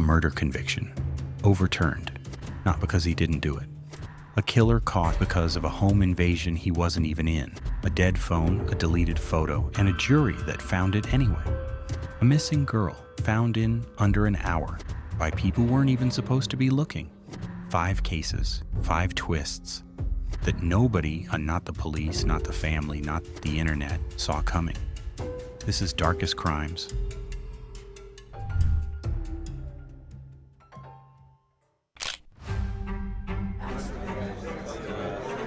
A murder conviction. Overturned. Not because he didn't do it. A killer caught because of a home invasion he wasn't even in. A dead phone, a deleted photo, and a jury that found it anyway. A missing girl found in under an hour by people who weren't even supposed to be looking. 5 cases, 5 twists that nobody, not the police, not the family, not the internet, saw coming. This is Darkest Crimes.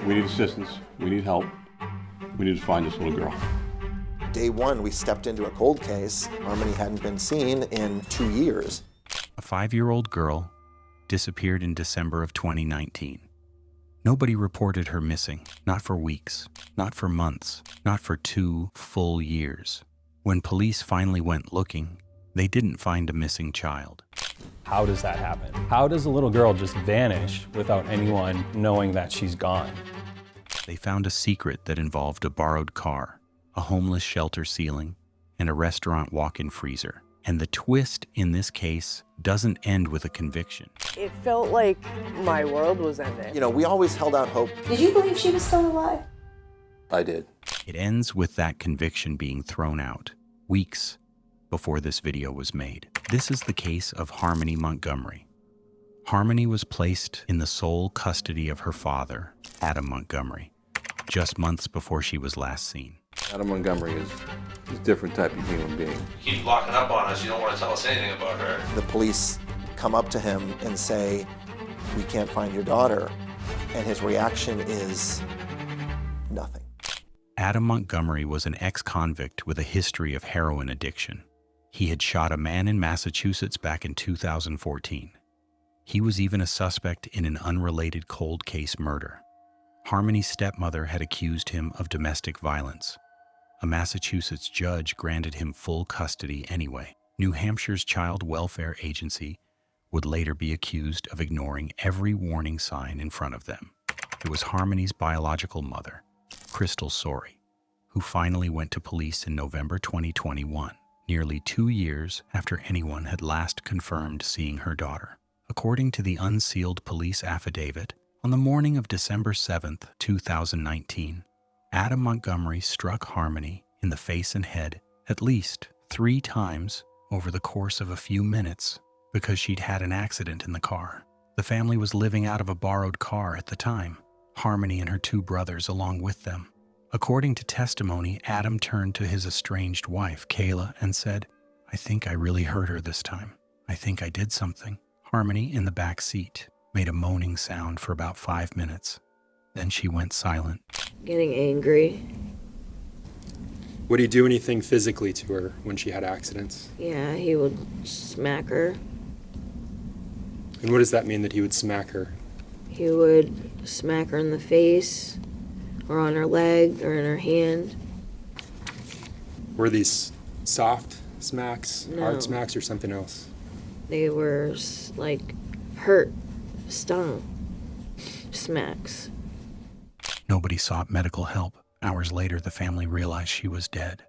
We need assistance. We need help. We need to find this little girl. Day one, we stepped into a cold case. Harmony hadn't been seen in 2 years. A 5-year-old girl disappeared in December of 2019. Nobody reported her missing, not for weeks, not for months, not for 2 full years. When police finally went looking, they didn't find a missing child. How does that happen? How does a little girl just vanish without anyone knowing that she's gone? They found a secret that involved a borrowed car, a homeless shelter ceiling, and a restaurant walk-in freezer. And the twist in this case doesn't end with a conviction. It felt like my world was ending. You know, we always held out hope. Did you believe she was still alive? I did. It ends with that conviction being thrown out, weeks before this video was made. This is the case of Harmony Montgomery. Harmony was placed in the sole custody of her father, Adam Montgomery, just months before she was last seen. Adam Montgomery is a different type of human being. You keep locking up on us. You don't want to tell us anything about her. The police come up to him and say, "We can't find your daughter." And his reaction is nothing. Adam Montgomery was an ex-convict with a history of heroin addiction. He had shot a man in Massachusetts back in 2014. He was even a suspect in an unrelated cold case murder. Harmony's stepmother had accused him of domestic violence. A Massachusetts judge granted him full custody anyway. New Hampshire's Child Welfare Agency would later be accused of ignoring every warning sign in front of them. It was Harmony's biological mother, Crystal Sorey, who finally went to police in November 2021, nearly 2 years after anyone had last confirmed seeing her daughter. According to the unsealed police affidavit, on the morning of December 7th, 2019, Adam Montgomery struck Harmony in the face and head at least 3 times over the course of a few minutes because she'd had an accident in the car. The family was living out of a borrowed car at the time, Harmony and her 2 brothers along with them. According to testimony, Adam turned to his estranged wife, Kiely, and said, "I think I really hurt her this time. I think I did something." Harmony, in the back seat, made a moaning sound for about 5 minutes. Then she went silent. Getting angry. Would he do anything physically to her when she had accidents? Yeah, he would smack her. And what does that mean that he would smack her? He would smack her in the face, or on her leg, or in her hand. Were these soft smacks, No. hard smacks, or something else? They were like hurt, stung smacks. Nobody sought medical help. Hours later, the family realized she was dead.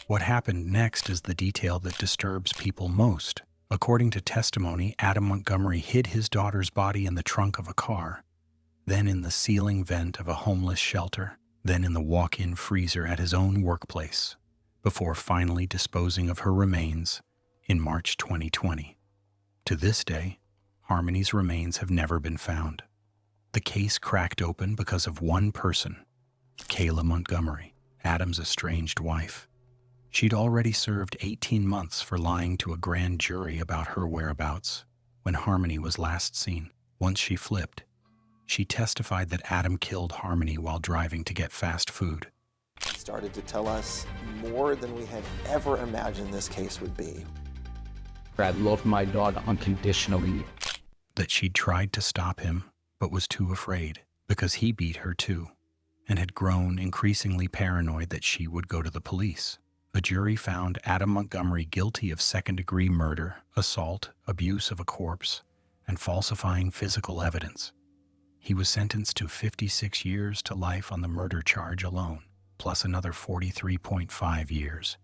What happened next is the detail that disturbs people most. According to testimony, Adam Montgomery hid his daughter's body in the trunk of a car, then in the ceiling vent of a homeless shelter, then in the walk-in freezer at his own workplace, before finally disposing of her remains in March 2020. To this day, Harmony's remains have never been found. The case cracked open because of one person, Kiely Montgomery, Adam's estranged wife. She'd already served 18 months for lying to a grand jury about her whereabouts when Harmony was last seen. Once she flipped, she testified that Adam killed Harmony while driving to get fast food. He started to tell us more than we had ever imagined this case would be. I loved my daughter unconditionally. That she'd tried to stop him, but was too afraid because he beat her too, and had grown increasingly paranoid that she would go to the police. A jury found Adam Montgomery guilty of second-degree murder, assault, abuse of a corpse, and falsifying physical evidence. He was sentenced to 56 years to life on the murder charge alone, plus another 43.5 years,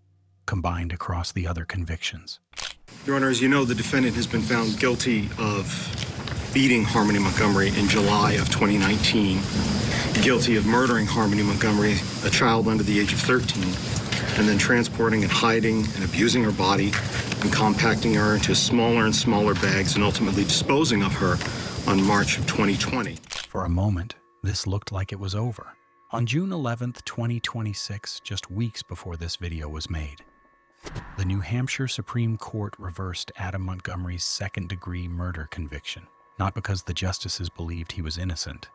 combined across the other convictions. Your Honor, as you know, the defendant has been found guilty of beating Harmony Montgomery in July of 2019, guilty of murdering Harmony Montgomery, a child under the age of 13, and then transporting and hiding and abusing her body and compacting her into smaller and smaller bags and ultimately disposing of her on March of 2020. For a moment, this looked like it was over. On June 11th, 2026, just weeks before this video was made, the New Hampshire Supreme Court reversed Adam Montgomery's second-degree murder conviction, not because the justices believed he was innocent.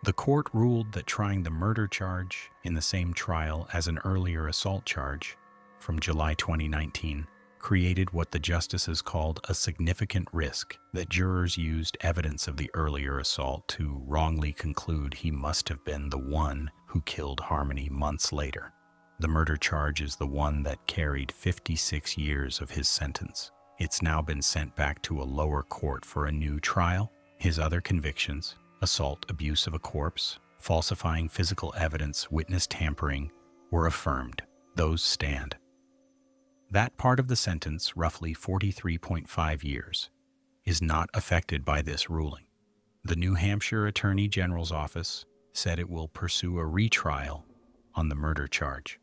The court ruled that trying the murder charge in the same trial as an earlier assault charge from July 2019 created what the justices called a significant risk that jurors used evidence of the earlier assault to wrongly conclude he must have been the one who killed Harmony months later. The murder charge is the one that carried 56 years of his sentence. It's now been sent back to a lower court for a new trial. His other convictions, assault, abuse of a corpse, falsifying physical evidence, witness tampering, were affirmed. Those stand. That part of the sentence, roughly 43.5 years, is not affected by this ruling. The New Hampshire Attorney General's office said it will pursue a retrial on the murder charge.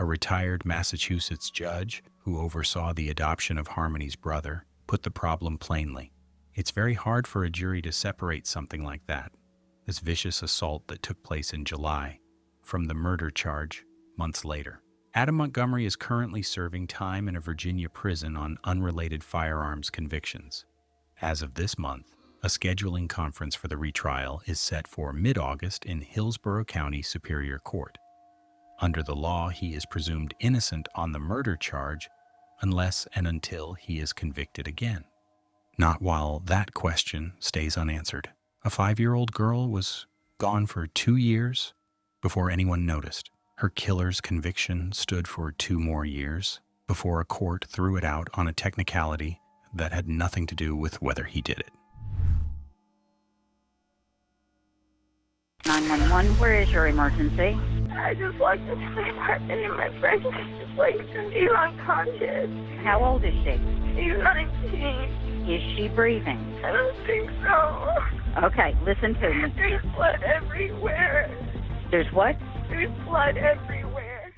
A retired Massachusetts judge who oversaw the adoption of Harmony's brother put the problem plainly. It's very hard for a jury to separate something like that, this vicious assault that took place in July, from the murder charge months later. Adam Montgomery is currently serving time in a Virginia prison on unrelated firearms convictions. As of this month, a scheduling conference for the retrial is set for mid-August in Hillsborough County Superior Court. Under the law, he is presumed innocent on the murder charge unless and until he is convicted again. Not while that question stays unanswered. A 5-year-old girl was gone for 2 years before anyone noticed. Her killer's conviction stood for 2 more years before a court threw it out on a technicality that had nothing to do with whether he did it. 911, where is your emergency? I just walked into my apartment and my friend just like he's unconscious. How old is she? He's 19. Is she breathing? I don't think so. Okay, listen to me. There's blood everywhere. There's what? There's blood everywhere.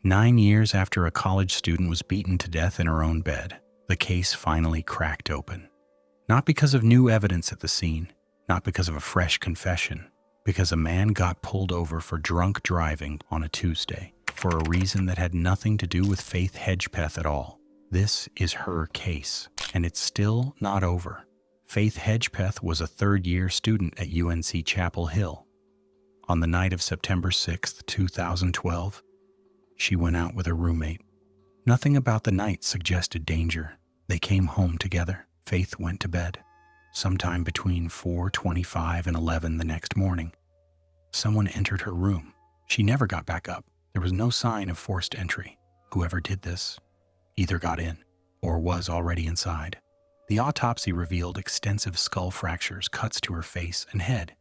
9 years after a college student was beaten to death in her own bed, the case finally cracked open. Not because of new evidence at the scene, not because of a fresh confession, because a man got pulled over for drunk driving on a Tuesday for a reason that had nothing to do with Faith Hedgepeth at all. This is her case, and it's still not over. Faith Hedgepeth was a third-year student at UNC Chapel Hill. On the night of September 6, 2012, she went out with her roommate. Nothing about the night suggested danger. They came home together. Faith went to bed. Sometime between 4:25 and 11 the next morning, someone entered her room. She never got back up. There was no sign of forced entry. Whoever did this either got in or was already inside. The autopsy revealed extensive skull fractures, cuts to her face and head,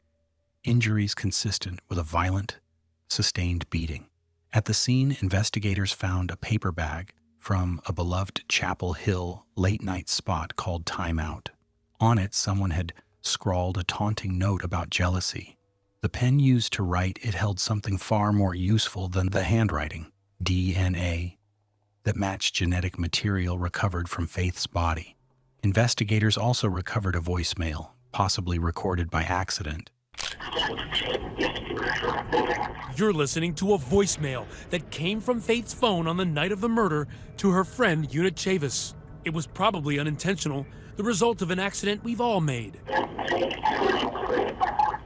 injuries consistent with a violent, sustained beating. At the scene, investigators found a paper bag from a beloved Chapel Hill late-night spot called Time Out. On it, someone had scrawled a taunting note about jealousy. The pen used to write it held something far more useful than the handwriting: DNA that matched genetic material recovered from Faith's body. Investigators also recovered a voicemail, possibly recorded by accident. You're listening to a voicemail that came from Faith's phone on the night of the murder to her friend Una Chavis. It was probably unintentional, the result of an accident we've all made.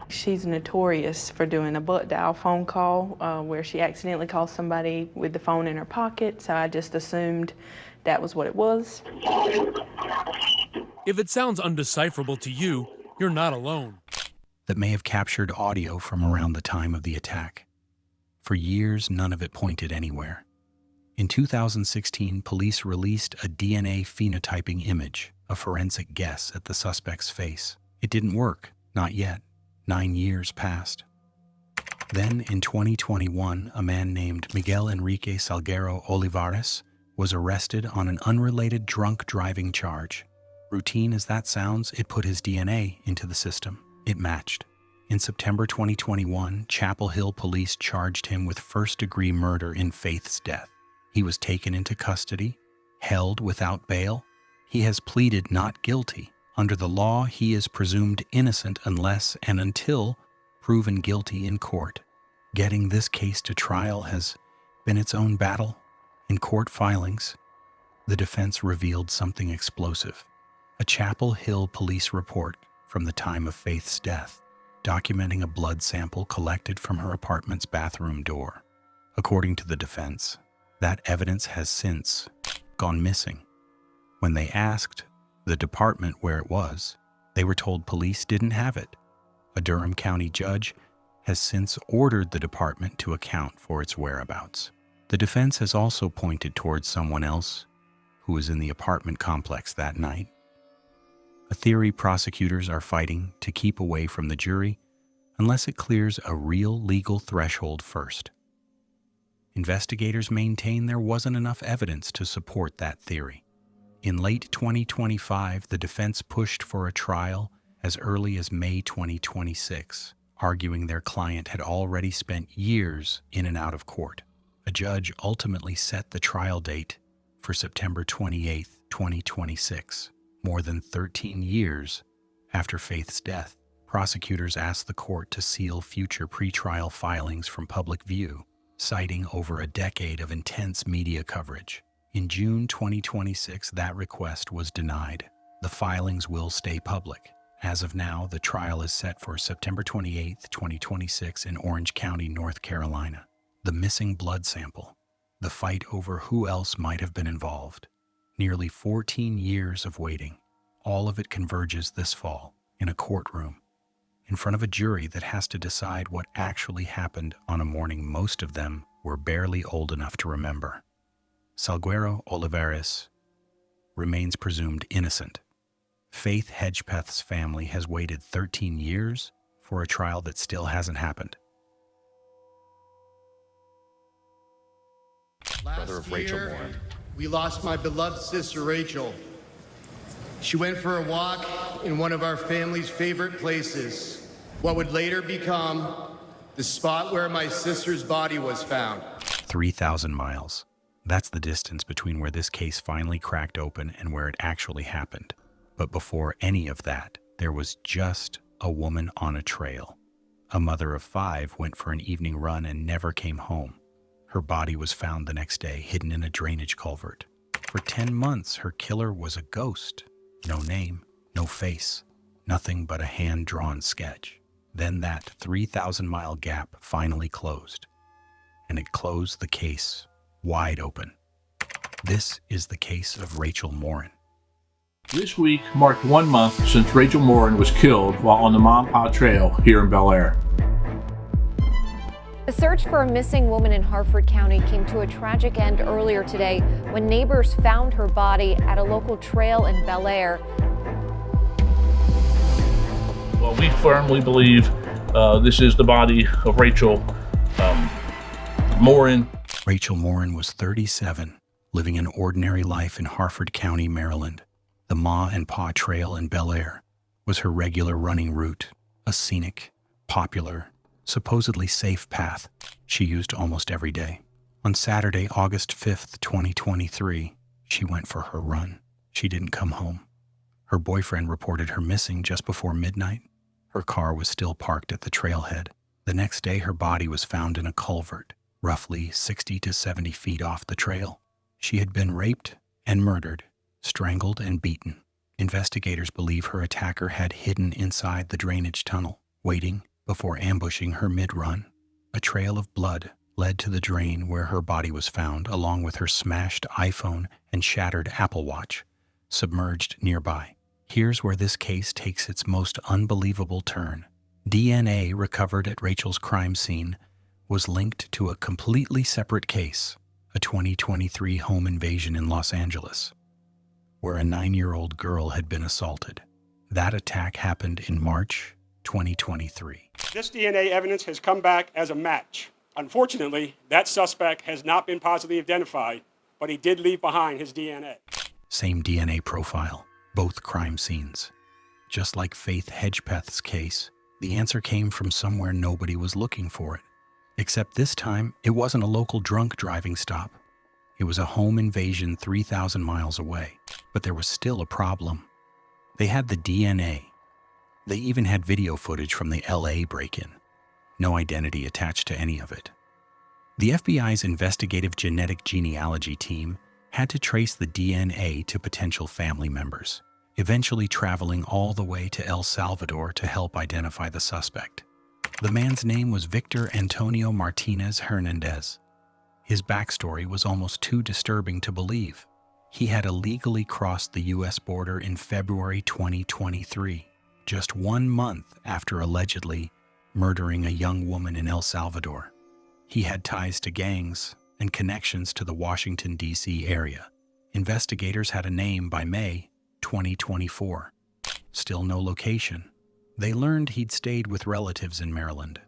She's notorious for doing a butt dial phone call where she accidentally calls somebody with the phone in her pocket, so I just assumed that was what it was. If it sounds undecipherable to you, you're not alone. That may have captured audio from around the time of the attack. For years, none of it pointed anywhere. In 2016, police released a DNA phenotyping image, a forensic guess at the suspect's face. It didn't work, not yet. 9 years passed. Then, in 2021, a man named Miguel Enrique Salguero Olivares was arrested on an unrelated drunk driving charge. Routine as that sounds, it put his DNA into the system. It matched. In September 2021, Chapel Hill police charged him with first-degree murder in Faith's death. He was taken into custody, held without bail. He has pleaded not guilty. Under the law, he is presumed innocent unless and until proven guilty in court. Getting this case to trial has been its own battle. In court filings, the defense revealed something explosive. A Chapel Hill police report from the time of Faith's death, documenting a blood sample collected from her apartment's bathroom door. According to the defense, that evidence has since gone missing. When they asked the department where it was, they were told police didn't have it. A Durham County judge has since ordered the department to account for its whereabouts. The defense has also pointed towards someone else who was in the apartment complex that night. A theory prosecutors are fighting to keep away from the jury unless it clears a real legal threshold first. Investigators maintain there wasn't enough evidence to support that theory. In late 2025, the defense pushed for a trial as early as May 2026, arguing their client had already spent years in and out of court. A judge ultimately set the trial date for September 28, 2026, more than 13 years after Faith's death. Prosecutors asked the court to seal future pretrial filings from public view, citing over a decade of intense media coverage. In June 2026, that request was denied. The filings will stay public. As of now, the trial is set for September 28, 2026 in Orange County, North Carolina. The missing blood sample, the fight over who else might have been involved, nearly 14 years of waiting, all of it converges this fall in a courtroom, in front of a jury that has to decide what actually happened on a morning most of them were barely old enough to remember. Salguero Olivares remains presumed innocent. Faith Hedgepeth's family has waited 13 years for a trial that still hasn't happened. Brother of Rachel Morin. We lost my beloved sister Rachel. She went for a walk in one of our family's favorite places, what would later become the spot where my sister's body was found. 3,000 miles. That's the distance between where this case finally cracked open and where it actually happened. But before any of that, there was just a woman on a trail. A mother of 5 went for an evening run and never came home. Her body was found the next day, hidden in a drainage culvert. For 10 months, her killer was a ghost. No name, no face, nothing but a hand-drawn sketch. Then that 3,000-mile gap finally closed. And it closed the case wide open. This is the case of Rachel Morin. This week marked 1 month since Rachel Morin was killed while on the Montgomery Trail here in Bel Air. The search for a missing woman in Harford County came to a tragic end earlier today when neighbors found her body at a local trail in Bel Air. Well, we firmly believe this is the body of Rachel Morin. Rachel Morin was 37, living an ordinary life in Harford County, Maryland. The Ma and Pa Trail in Bel Air was her regular running route, a scenic, popular, supposedly safe path she used almost every day. On Saturday, August 5th, 2023, she went for her run. She didn't come home. Her boyfriend reported her missing just before midnight. Her car was still parked at the trailhead. The next day, her body was found in a culvert, roughly 60 to 70 feet off the trail. She had been raped and murdered, strangled and beaten. Investigators believe her attacker had hidden inside the drainage tunnel, waiting before ambushing her mid-run. A trail of blood led to the drain where her body was found, along with her smashed iPhone and shattered Apple Watch, submerged nearby. Here's where this case takes its most unbelievable turn. DNA recovered at Rachel's crime scene was linked to a completely separate case, a 2023 home invasion in Los Angeles, where a 9-year-old girl had been assaulted. That attack happened in March 2023. This DNA evidence has come back as a match. Unfortunately, that suspect has not been positively identified but he did leave behind his DNA. Same DNA profile, both crime scenes. Just like Faith Hedgepeth's case, the answer came from somewhere nobody was looking for it. Except this time, it wasn't a local drunk driving stop. It was a home invasion 3,000 miles away. But there was still a problem. They had the DNA. They even had video footage from the LA break-in. No identity attached to any of it. The FBI's investigative genetic genealogy team had to trace the DNA to potential family members, eventually traveling all the way to El Salvador to help identify the suspect. The man's name was Victor Antonio Martinez Hernandez. His backstory was almost too disturbing to believe. He had illegally crossed the U.S. border in February 2023, just 1 month after allegedly murdering a young woman in El Salvador. He had ties to gangs and connections to the Washington, D.C. area. Investigators had a name by May 2024. Still no location. They learned he'd stayed with relatives in Maryland,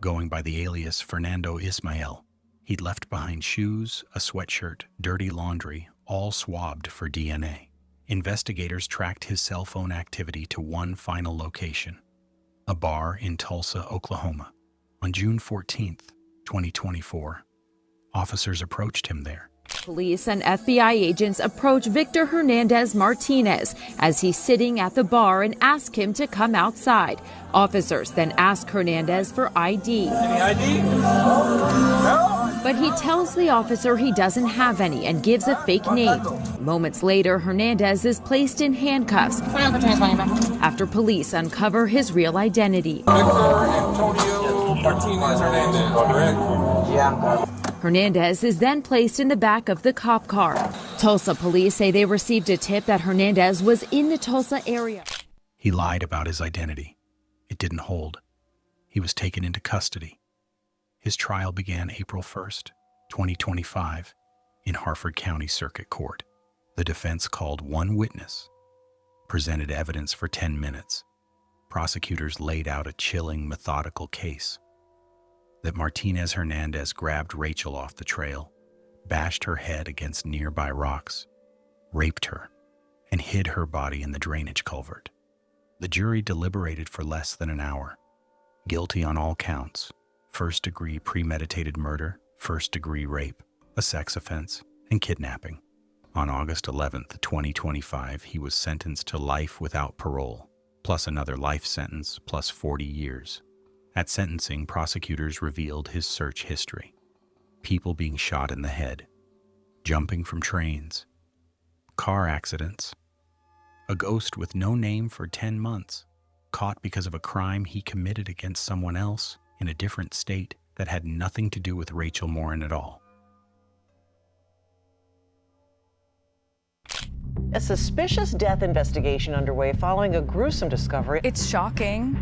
going by the alias Fernando Ismael. He'd left behind shoes, a sweatshirt, dirty laundry, all swabbed for DNA. Investigators tracked his cell phone activity to one final location, a bar in Tulsa, Oklahoma. On June 14th, 2024, officers approached him there. Police and FBI agents approach Victor Hernandez Martinez as he's sitting at the bar and ask him to come outside. Officers then ask Hernandez for ID. Any ID? No. But he tells the officer he doesn't have any and gives a fake name. Moments later, Hernandez is placed in handcuffs after police uncover his real identity. Victor Antonio Martinez Hernandez, correct? Yeah. Hernandez is then placed in the back of the cop car. Tulsa police say they received a tip that Hernandez was in the Tulsa area. He lied about his identity. It didn't hold. He was taken into custody. His trial began April 1st, 2025, in Harford County Circuit Court. The defense called one witness, presented evidence for 10 minutes. Prosecutors laid out a chilling, methodical case. That Martinez Hernandez grabbed Rachel off the trail, bashed her head against nearby rocks, raped her, and hid her body in the drainage culvert. The jury deliberated for less than an hour. Guilty on all counts: first-degree premeditated murder, first-degree rape, a sex offense, and kidnapping. On August 11th, 2025, he was sentenced to life without parole, plus another life sentence, plus 40 years. At sentencing, prosecutors revealed his search history. People being shot in the head, jumping from trains, car accidents, a ghost with no name for 10 months, caught because of a crime he committed against someone else in a different state that had nothing to do with Rachel Morin at all. A suspicious death investigation underway following a gruesome discovery. It's shocking.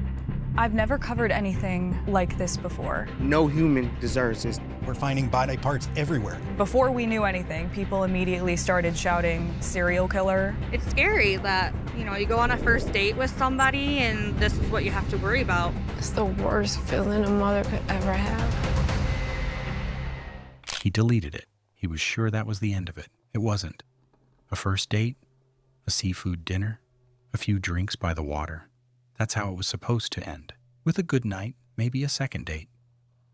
I've never covered anything like this before. No human deserves this. We're finding body parts everywhere. Before we knew anything, people immediately started shouting, "serial killer." It's scary that, you go on a first date with somebody and this is what you have to worry about. It's the worst feeling a mother could ever have. He deleted it. He was sure that was the end of it. It wasn't. A first date, a seafood dinner, a few drinks by the water. That's how it was supposed to end, with a good night, maybe a second date.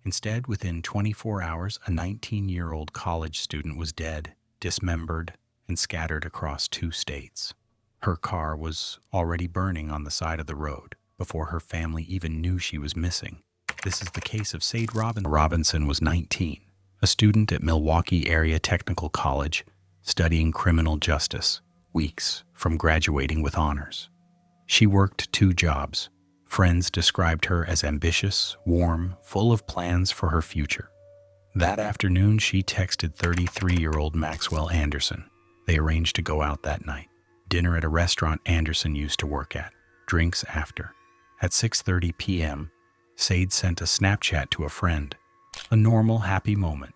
Instead, within 24 hours, a 19-year-old college student was dead, dismembered, and scattered across 2 states. Her car was already burning on the side of the road before her family even knew she was missing. This is the case of Sade Robinson. Robinson was 19, a student at Milwaukee Area Technical College, studying criminal justice, weeks from graduating with honors. She worked 2 jobs. Friends described her as ambitious, warm, full of plans for her future. That afternoon, she texted 33-year-old Maxwell Anderson. They arranged to go out that night. Dinner at a restaurant Anderson used to work at. Drinks after. At 6:30 p.m., Sade sent a Snapchat to a friend. A normal, happy moment.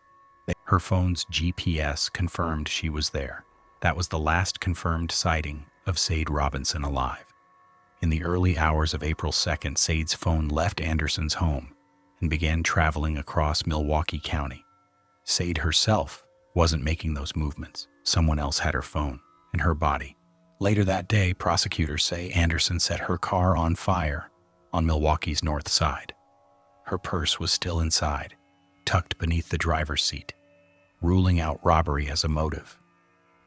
Her phone's GPS confirmed she was there. That was the last confirmed sighting of Sade Robinson alive. In the early hours of April 2nd, Sade's phone left Anderson's home and began traveling across Milwaukee County. Sade herself wasn't making those movements. Someone else had her phone and her body. Later that day, prosecutors say Anderson set her car on fire on Milwaukee's north side. Her purse was still inside, tucked beneath the driver's seat, ruling out robbery as a motive.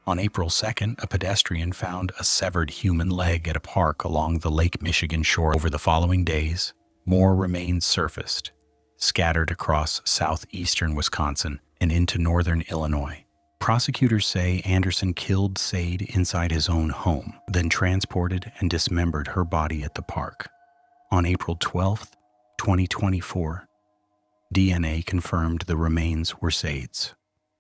On April 2nd, a pedestrian found a severed human leg at a park along the Lake Michigan shore. Over the following days, more remains surfaced, scattered across southeastern Wisconsin and into northern Illinois. Prosecutors say Anderson killed Sade inside his own home, then transported and dismembered her body at the park. On April 12, 2024, DNA confirmed the remains were Sade's.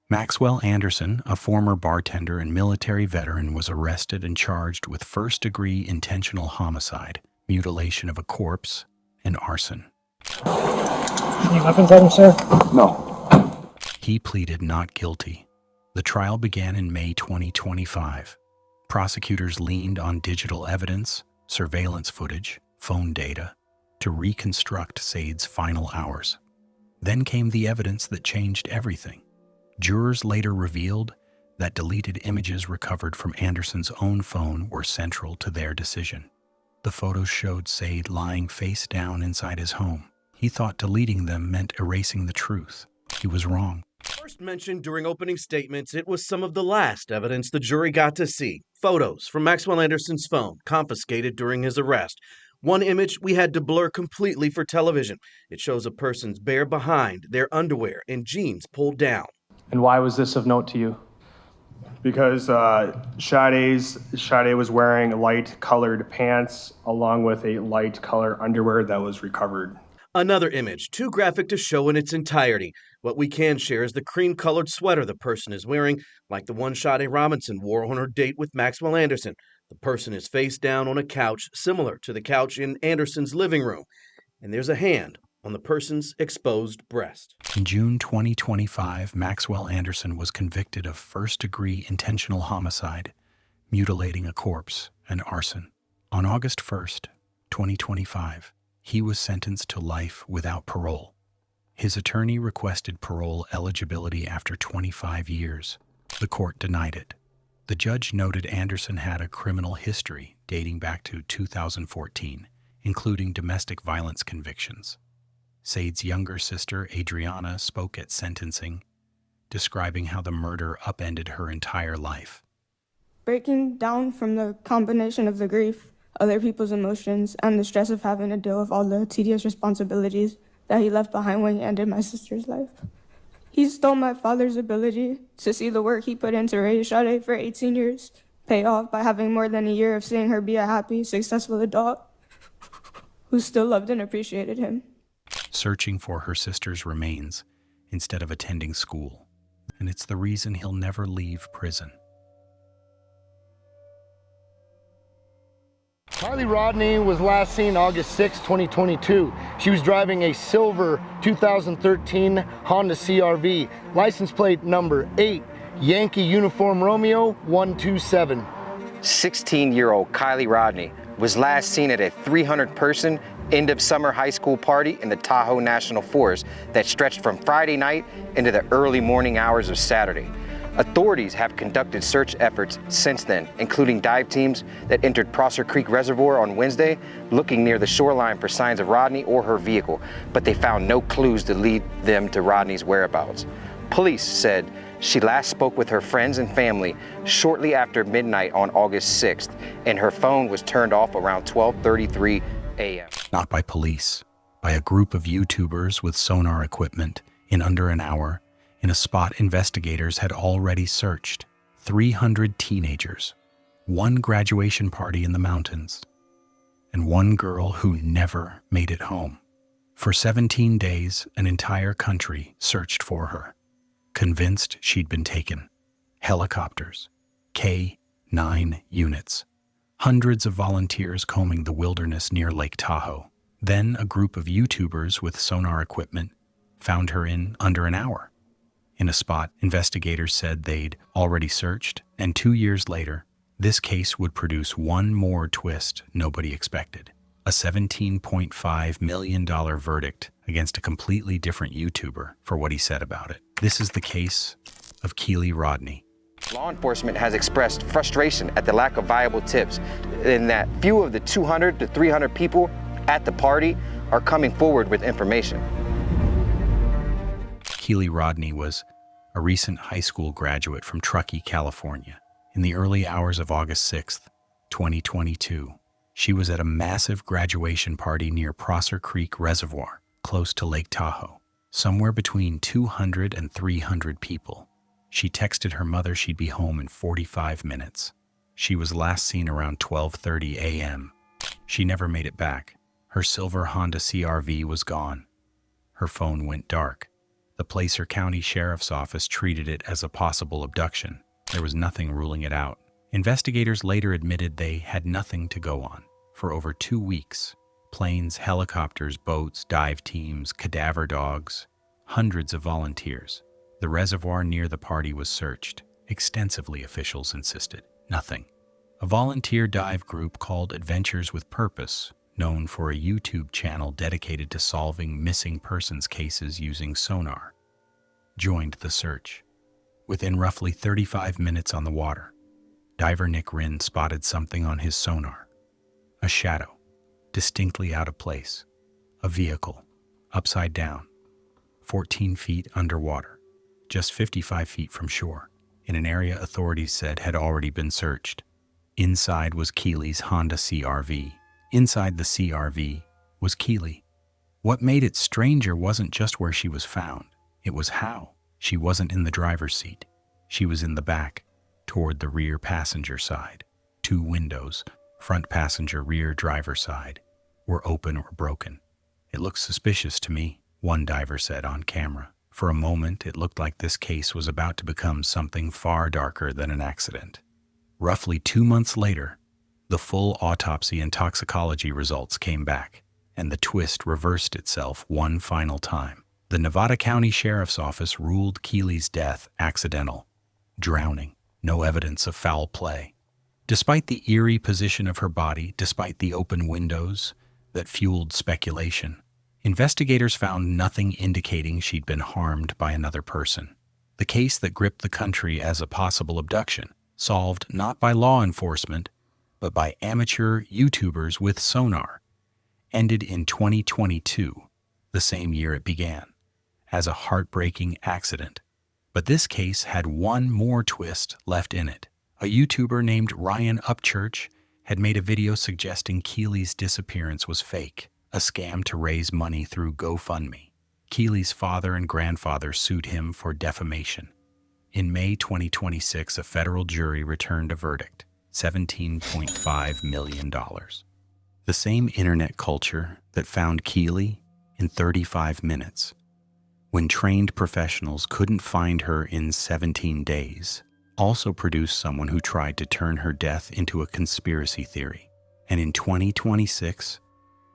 Maxwell Anderson, a former bartender and military veteran, was arrested and charged with first-degree intentional homicide, mutilation of a corpse, and arson. Any weapons on him, sir? No. He pleaded not guilty. The trial began in May 2025. Prosecutors leaned on digital evidence, surveillance footage, phone data, to reconstruct Sade's final hours. Then came the evidence that changed everything. Jurors later revealed that deleted images recovered from Anderson's own phone were central to their decision. The photos showed Sade lying face down inside his home. He thought deleting them meant erasing the truth. He was wrong. First mentioned during opening statements, it was some of the last evidence the jury got to see. Photos from Maxwell Anderson's phone, confiscated during his arrest. One image we had to blur completely for television. It shows a person's bare behind, their underwear and jeans pulled down. And why was this of note to you? Because Sade was wearing light-colored pants along with a light-color underwear that was recovered. Another image, too graphic to show in its entirety. What we can share is the cream-colored sweater the person is wearing, like the one Sade Robinson wore on her date with Maxwell Anderson. The person is face down on a couch similar to the couch in Anderson's living room. And there's a hand on the person's exposed breast. In June 2025, Maxwell Anderson was convicted of first-degree intentional homicide, mutilating a corpse, and arson. On August 1st, 2025, he was sentenced to life without parole. His attorney requested parole eligibility after 25 years. The court denied it. The judge noted Anderson had a criminal history dating back to 2014, including domestic violence convictions. Sade's younger sister, Adriana, spoke at sentencing, describing how the murder upended her entire life. Breaking down from the combination of the grief, other people's emotions, and the stress of having to deal with all the tedious responsibilities that he left behind when he ended my sister's life. He stole my father's ability to see the work he put in to raise Sade for 18 years, pay off by having more than a year of seeing her be a happy, successful adult who still loved and appreciated him. Searching for her sister's remains instead of attending school. And it's the reason he'll never leave prison. Kiely Rodni was last seen August 6, 2022. She was driving a silver 2013 Honda CR-V, license plate number 8, Yankee Uniform Romeo 127. 16-year-old Kiely Rodni was last seen at a 300-person end of summer high school party in the Tahoe National Forest that stretched from Friday night into the early morning hours of Saturday. Authorities have conducted search efforts since then, including dive teams that entered Prosser Creek Reservoir on Wednesday, looking near the shoreline for signs of Rodni or her vehicle, but they found no clues to lead them to Rodni's whereabouts. Police said she last spoke with her friends and family shortly after midnight on August 6th, and her phone was turned off around 12:33 a.m. Not by police, by a group of YouTubers with sonar equipment in under an hour, in a spot investigators had already searched. 300 teenagers, one graduation party in the mountains, and one girl who never made it home. For 17 days, an entire country searched for her, convinced she'd been taken. Helicopters, K-9 units, hundreds of volunteers combing the wilderness near Lake Tahoe. Then a group of YouTubers with sonar equipment found her in under an hour, in a spot investigators said they'd already searched, and 2 years later, this case would produce one more twist nobody expected. A $17.5 million verdict against a completely different YouTuber for what he said about it. This is the case of Kiely Rodni. Law enforcement has expressed frustration at the lack of viable tips in that few of the 200 to 300 people at the party are coming forward with information. Kiely Rodni was a recent high school graduate from Truckee, California. In the early hours of August 6, 2022, she was at a massive graduation party near Prosser Creek Reservoir, close to Lake Tahoe. Somewhere between 200 and 300 people. She texted her mother she'd be home in 45 minutes. She was last seen around 12:30 a.m. She never made it back. Her silver Honda CR-V was gone. Her phone went dark. The Placer County Sheriff's Office treated it as a possible abduction. There was nothing ruling it out. Investigators later admitted they had nothing to go on. For over 2 weeks, planes, helicopters, boats, dive teams, cadaver dogs, hundreds of volunteers. The reservoir near the party was searched. Extensively, officials insisted. Nothing. A volunteer dive group called Adventures with Purpose, known for a YouTube channel dedicated to solving missing persons cases using sonar, joined the search. Within roughly 35 minutes on the water, diver Nick Rinn spotted something on his sonar. A shadow, distinctly out of place. A vehicle, upside down, 14 feet underwater, just 55 feet from shore, in an area authorities said had already been searched. Inside was Kiely's Honda CR-V. Inside the CR-V was Kiely. What made it stranger wasn't just where she was found, it was how. She wasn't in the driver's seat. She was in the back, toward the rear passenger side. 2 windows, front passenger, rear driver side, were open or broken. It looks suspicious to me, one diver said on camera. For a moment, it looked like this case was about to become something far darker than an accident. Roughly 2 months later, the full autopsy and toxicology results came back, and the twist reversed itself one final time. The Nevada County Sheriff's Office ruled Kiely's death accidental, drowning, no evidence of foul play. Despite the eerie position of her body, despite the open windows that fueled speculation, investigators found nothing indicating she'd been harmed by another person. The case that gripped the country as a possible abduction, solved not by law enforcement, but by amateur YouTubers with sonar, ended in 2022, the same year it began, as a heartbreaking accident. But this case had one more twist left in it. A YouTuber named Ryan Upchurch had made a video suggesting Kiely's disappearance was fake, a scam to raise money through GoFundMe. Kiely's father and grandfather sued him for defamation. In May 2026, a federal jury returned a verdict, $17.5 million. The same internet culture that found Kiely in 35 minutes, when trained professionals couldn't find her in 17 days, also produced someone who tried to turn her death into a conspiracy theory. And in 2026,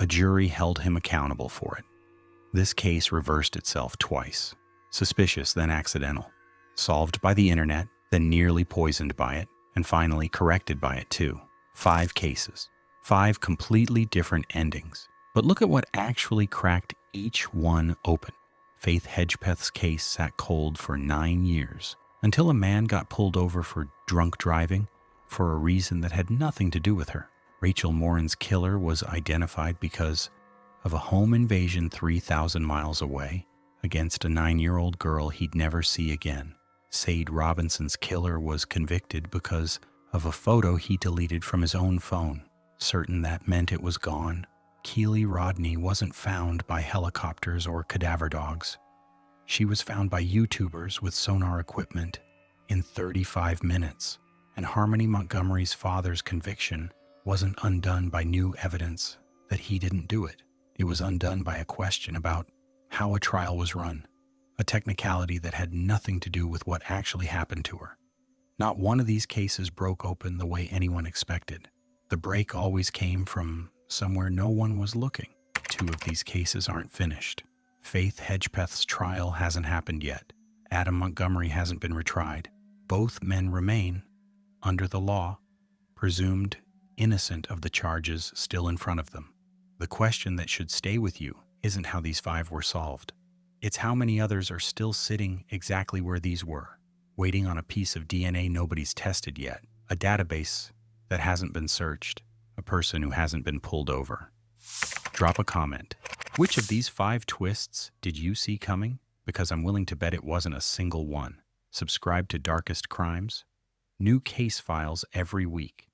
a jury held him accountable for it. This case reversed itself twice. Suspicious, then accidental. Solved by the internet, then nearly poisoned by it, and finally corrected by it too. 5 cases. 5 completely different endings. But look at what actually cracked each one open. Faith Hedgepeth's case sat cold for 9 years, until a man got pulled over for drunk driving for a reason that had nothing to do with her. Rachel Morin's killer was identified because of a home invasion 3,000 miles away against a 9-year-old girl he'd never see again. Sade Robinson's killer was convicted because of a photo he deleted from his own phone. Certain that meant it was gone, Kiely Rodni wasn't found by helicopters or cadaver dogs. She was found by YouTubers with sonar equipment in 35 minutes, and Harmony Montgomery's father's conviction wasn't undone by new evidence that he didn't do it. It was undone by a question about how a trial was run, a technicality that had nothing to do with what actually happened to her. Not one of these cases broke open the way anyone expected. The break always came from somewhere no one was looking. 2 of these cases aren't finished. Faith Hedgepeth's trial hasn't happened yet. Adam Montgomery hasn't been retried. Both men remain, under the law, presumed innocent of the charges still in front of them. The question that should stay with you isn't how these 5 were solved. It's how many others are still sitting exactly where these were, waiting on a piece of DNA nobody's tested yet, a database that hasn't been searched, a person who hasn't been pulled over. Drop a comment. Which of these 5 twists did you see coming? Because I'm willing to bet it wasn't a single one. Subscribe to Darkest Crimes. New case files every week.